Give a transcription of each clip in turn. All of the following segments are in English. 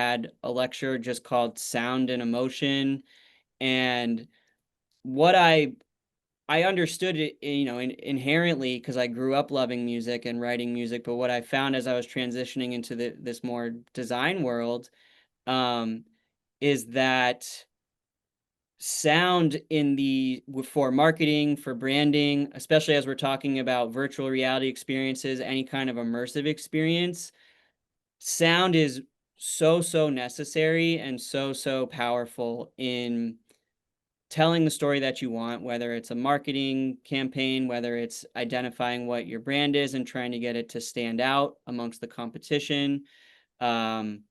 had a lecture just called Sound and Emotion. And what I understood it, inherently because I grew up loving music and writing music. But what I found as I was transitioning into this more design world, um, is that sound for marketing, for branding, especially as we're talking about virtual reality experiences, any kind of immersive experience, sound is so necessary and so powerful in telling the story that you want, whether it's a marketing campaign, whether it's identifying what your brand is and trying to get it to stand out amongst the competition, um,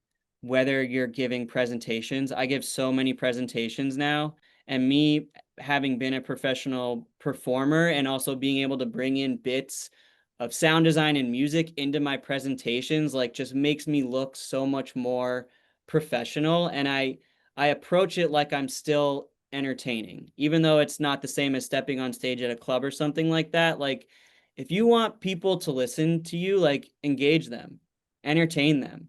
whether you're giving presentations. I give so many presentations now, and me having been a professional performer and also being able to bring in bits of sound design and music into my presentations, like, just makes me look so much more professional. And I approach it like I'm still entertaining, even though it's not the same as stepping on stage at a club or something like that. Like, if you want people to listen to you, like, engage them, entertain them.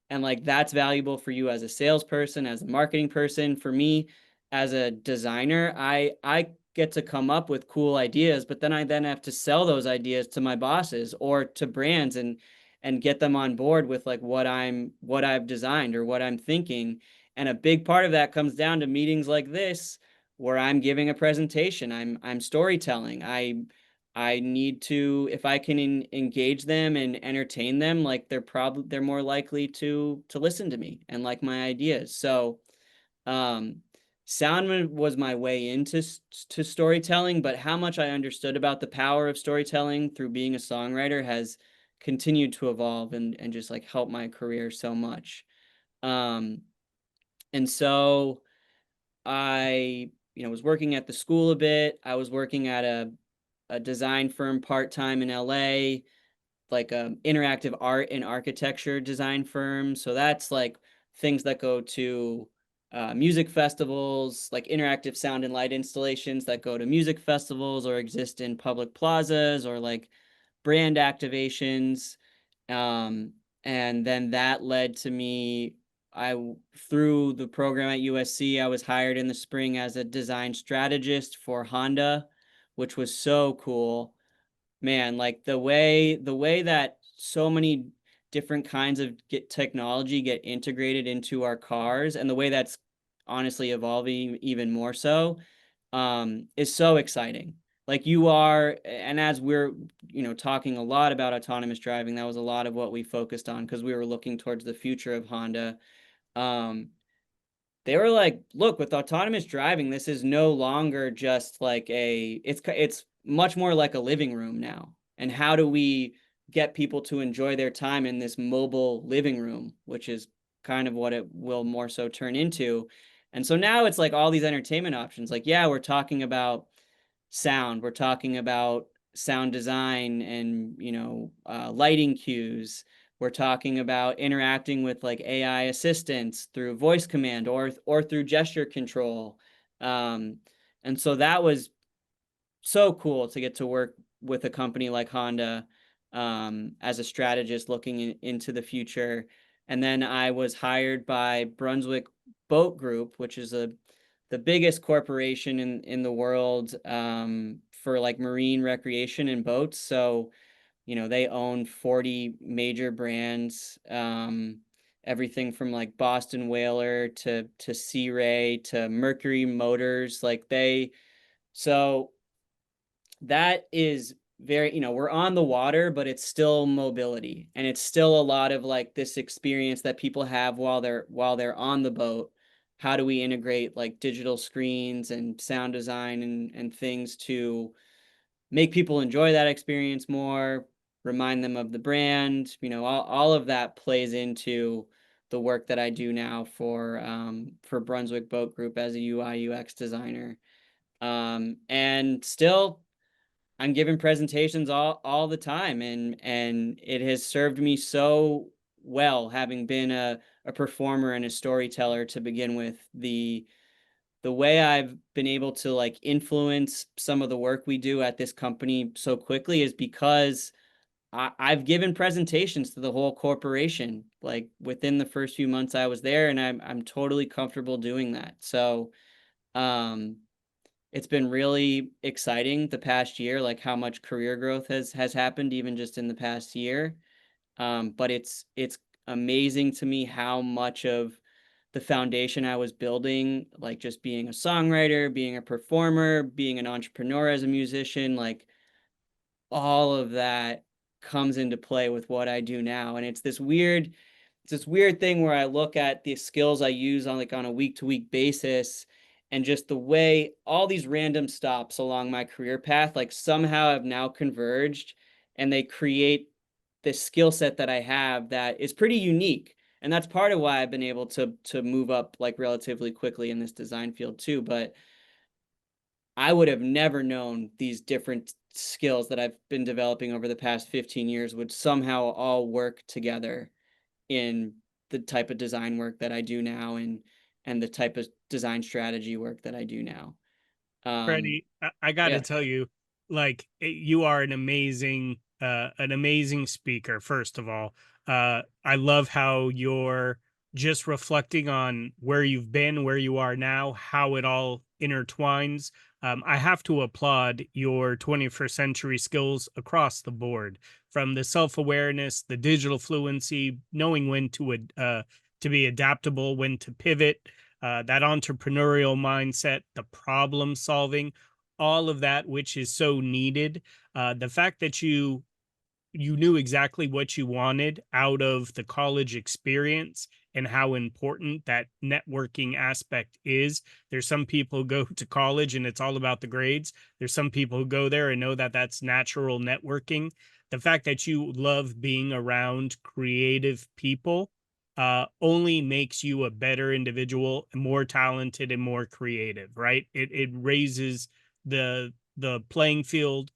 And like, that's valuable for you as a salesperson, as a marketing person. For me, as a designer, I get to come up with cool ideas, but then I have to sell those ideas to my bosses or to brands and get them on board with like what I've designed or what I'm thinking. And a big part of that comes down to meetings like this, where I'm giving a presentation, I'm storytelling. I need to, if I can engage them and entertain them, like, they're more likely to listen to me and like my ideas. So, um, sound was my way into to storytelling, but how much I understood about the power of storytelling through being a songwriter has continued to evolve and just like help my career so much. Um, and so I, was working at the school a bit. I was working at a design firm part-time in LA, like a interactive art and architecture design firm. So that's like things that go to music festivals, like interactive sound and light installations that go to music festivals or exist in public plazas, or like brand activations. Um, and then that led to me, through the program at USC, I was hired in the spring as a design strategist for Honda, which was so cool. Man, like, the way that so many different kinds of technology get integrated into our cars, and the way that's honestly evolving even more so, is so exciting. Like, and as we're, talking a lot about autonomous driving, that was a lot of what we focused on because we were looking towards the future of Honda. Um, they were like, look, with autonomous driving, this is no longer just like it's much more like a living room now. And how do we get people to enjoy their time in this mobile living room, which is kind of what it will more so turn into. And so now it's like all these entertainment options. Like, yeah, we're talking about sound, we're talking about sound design and, lighting cues. We're talking about interacting with like AI assistants through voice command or through gesture control. Um, and so that was so cool to get to work with a company like Honda, as a strategist looking into the future. And then I was hired by Brunswick Boat Group, which is the biggest corporation in the world, for like marine recreation and boats. So, they own 40 major brands, everything from like Boston Whaler to Sea Ray to Mercury Motors. So that is very, we're on the water, but it's still mobility, and it's still a lot of like this experience that people have while they're on the boat. How do we integrate like digital screens and sound design and things to make people enjoy that experience more, remind them of the brand? All of that plays into the work that I do now for Brunswick Boat Group as a UI UX designer. And still, I'm giving presentations all the time, and it has served me so well, having been a performer and a storyteller to begin with. The way I've been able to like influence some of the work we do at this company so quickly is because I've given presentations to the whole corporation, like within the first few months I was there, and I'm totally comfortable doing that. So, um, it's been really exciting the past year, like how much career growth has happened even just in the past year. But it's amazing to me how much of the foundation I was building, like just being a songwriter, being a performer, being an entrepreneur as a musician, like all of that comes into play with what I do now. And it's this weird thing where I look at the skills I use on like on a week to week basis and just the way all these random stops along my career path like somehow have now converged and they create this skill set that I have that is pretty unique. And that's part of why I've been able to move up like relatively quickly in this design field too. But I would have never known these different skills that I've been developing over the past 15 years would somehow all work together in the type of design work that I do now and the type of design strategy work that I do now. Um, Freddie, I got to yeah. tell you, like you are an amazing speaker. First of all, I love how you're just reflecting on where you've been, where you are now, how it all intertwines. I have to applaud your 21st century skills across the board, from the self awareness, the digital fluency, knowing when to be adaptable, when to pivot, that entrepreneurial mindset, the problem solving, all of that, which is so needed. The fact that you knew exactly what you wanted out of the college experience and how important that networking aspect is. There's some people who go to college and it's all about the grades. There's some people who go there and know that that's natural networking. The fact that you love being around creative people only makes you a better individual, more talented, and more creative. Right? It raises the playing field.